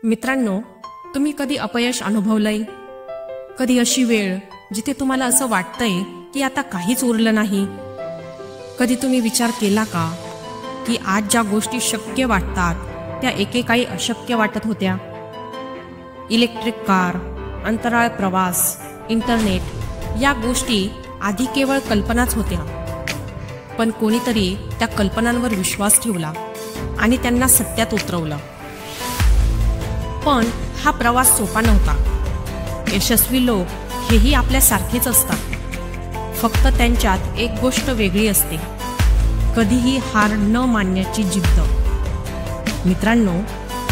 मित्रांनो, तुम्ही कधी अपयश अनुभवलंय? कधी अशी वेळ जिथे तुम्हाला असं वाटतंय की आता काहीच उरलं नाही? कधी तुम्ही विचार केला का की आज ज्या गोष्टी शक्य वाटतात त्या एकेकाळी अशक्य वाटत होत्या? इलेक्ट्रिक कार, अंतराळ प्रवास, इंटरनेट या गोष्टी आधी केवळ कल्पनाच होत्या, पण कोणीतरी त्या कल्पनांवर विश्वास ठेवला आणि त्यांना सत्यात उतरवलं. पण हा प्रवास सोपा नव्हता. यशस्वी लोक हेही आपल्यासारखेच असतात, फक्त त्यांच्यात एक गोष्ट वेगळी असते, कधीही हार न मानण्याची जिद्द. मित्रांनो,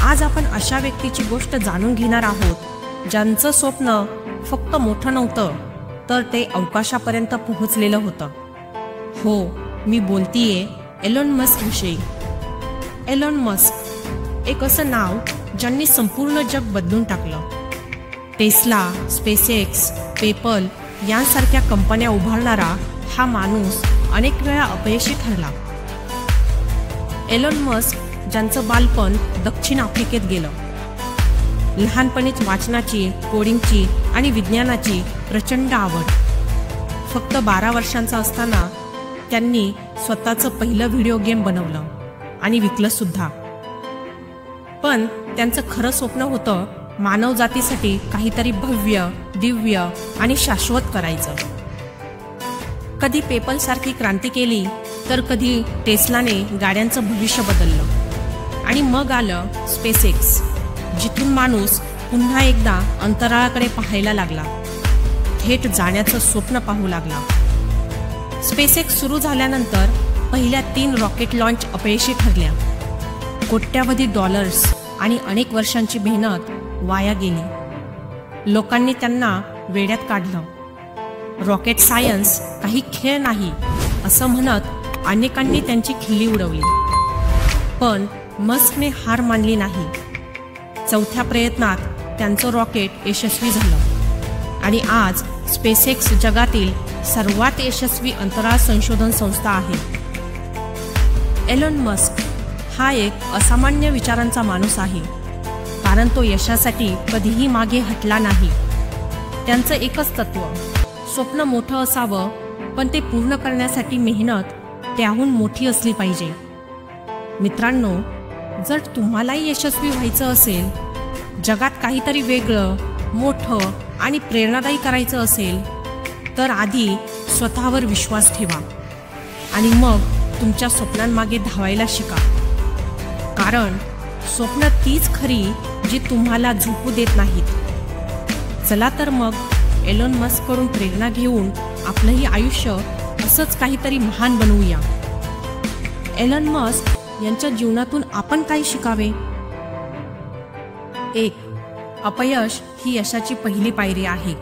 आज आपण अशा व्यक्तीची गोष्ट जाणून घेणार आहोत ज्यांचं स्वप्न फक्त मोठं नव्हतं, तर ते अवकाशापर्यंत पोहोचलेलं होतं. हो, मी बोलतीये एलॉन मस्क विषयी. एलॉन मस्क एक असं नाव ज्यांनी संपूर्ण जग बदलून टाकलं. टेस्ला, स्पेसएक्स, पेपल यांसारख्या कंपन्या उभारणारा हा माणूस अनेक वेळा अपयशी ठरला. एलॉन मस्क ज्यांचं बालपण दक्षिण आफ्रिकेत गेलं. लहानपणीच वाचनाची, कोडिंगची आणि विज्ञानाची प्रचंड आवड. फक्त 12 वर्षांचा असताना त्यांनी स्वतःचं पहिलं व्हिडिओ गेम बनवलं आणि विकलं सुद्धा. पण त्यांचं खरं स्वप्न होतं मानवजातीसाठी काहीतरी भव्य, दिव्य आणि शाश्वत करायचं. कधी पेपल सारखी क्रांती केली, तर कधी टेस्लाने गाड्यांचं भविष्य बदललं. आणि मग आलं स्पेसएक्स, जिथून माणूस पुन्हा एकदा अंतराळाकडे पाहायला लागला, थेट जाण्याचं स्वप्न पाहू लागला. स्पेसएक्स सुरू झाल्यानंतर पहिल्या 3 रॉकेट लॉन्च अपयशी ठरल्या. कोट्यावधी डॉलर्स आणि अनेक वर्षांची मेहनत वाया गेली. लोकांनी त्यांना वेड्यात काढलं. रॉकेट सायन्स काही खेळ नाही असं म्हणत अनेकांनी त्यांची खिल्ली उडवली. पण मस्कने हार मानली नाही. 4थ्या प्रयत्नात त्यांचं रॉकेट यशस्वी झालं आणि आज स्पेसएक्स जगातील सर्वात यशस्वी अंतराळ संशोधन संस्था आहे. एलॉन मस्क हा एक असामान्य विचारांचा माणूस आहे, कारण तो यशासाठी कधीही मागे हटला नाही. त्यांचं एकच तत्त्व, स्वप्न मोठं असावं, पण ते पूर्ण करण्यासाठी मेहनत त्याहून मोठी असली पाहिजे. मित्रांनो, जर तुम्हालाही यशस्वी व्हायचं असेल, जगात काहीतरी वेगळं, मोठं आणि प्रेरणादायी करायचं असेल, तर आधी स्वतःवर विश्वास ठेवा आणि मग तुमच्या स्वप्नांमागे धावायला शिका. कारण स्वप्न तीच खरी जी तुम्हाला झोपू देत नाहीत. चला तर मग एलॉन मस्ककडून प्रेरणा घेऊन आपलंही आयुष्य असंच काहीतरी महान बनवूया. एलॉन मस्क यांच्या जीवनातून आपण काय शिकावे? 1. अपयश ही यशाची पहिली पायरी आहे.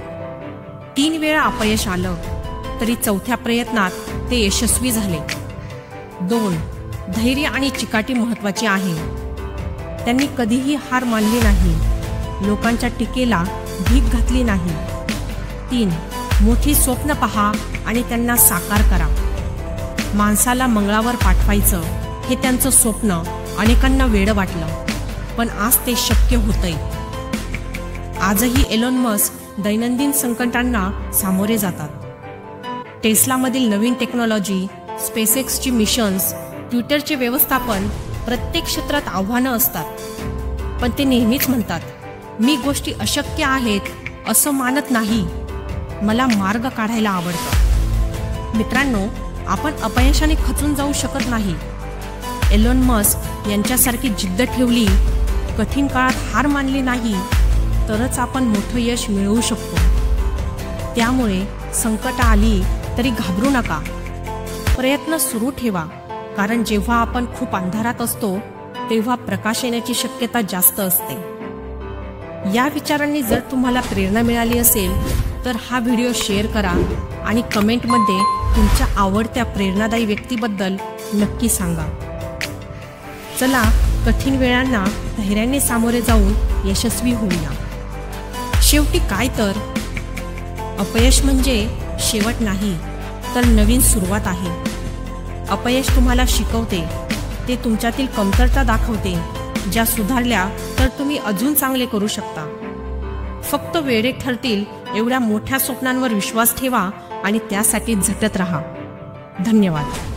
3 वेळा अपयश आलं तरी 4थ्या प्रयत्नात ते यशस्वी झाले. 2. धैर्य आणि चिकाटी महत्त्वाची आहे. त्यांनी कधीही हार मानली नाही, लोकांच्या टीकेला भीक घातली नाही. 3. मोठी स्वप्न पहा आणि त्यांना साकार करा. माणसाला मंगळावर पाठवायचं हे त्यांचं स्वप्न अनेकांना वेडं वाटलं, पण आज ते शक्य होतंय. आजही एलॉन मस्क दैनंदिन संकटांना सामोरे जातात. टेस्लामधील नवीन टेक्नॉलॉजी, स्पेसएक्सची मिशन्स, ट्विटरचे व्यवस्थापन, प्रत्येक क्षेत्रात आव्हानं असतात. पण ते नेहमीच म्हणतात, मी गोष्टी अशक्य आहेत असं मानत नाही, मला मार्ग काढायला आवडतं. मित्रांनो, आपण अपयशाने खचून जाऊ शकत नाही. एलॉन मस्क यांच्यासारखी जिद्द ठेवली, कठीण काळात हार मानली नाही, तरच आपण मोठं यश मिळवू शकतो. त्यामुळे संकट आली तरी घाबरू नका, प्रयत्न सुरू ठेवा. कारण जेव्हा आपण खूप अंधारात असतो तेव्हा प्रकाश येण्याची शक्यता जास्त असते. या विचारांनी जर तुम्हाला प्रेरणा मिळाली असेल तर हा व्हिडिओ शेअर करा आणि कमेंटमध्ये तुमच्या आवडत्या प्रेरणादायी व्यक्तीबद्दल नक्की सांगा. चला, कठीण वेळांना धैर्याने सामोरे जाऊन यशस्वी होऊया. शेवटी काय तर, अपयश म्हणजे शेवट नाही, तर नवीन सुरुवात आहे. अपयश तुम्हाला शिकवते, ते तुमच्यातील कमतरता दाखवते ज्या सुधारल्या तर तुम्ही अजून चांगले करू शकता. फक्त वेडे ठरतील एवढ्या मोठ्या स्वप्नांवर विश्वास ठेवा आणि त्यासाठी झटत राहा. धन्यवाद.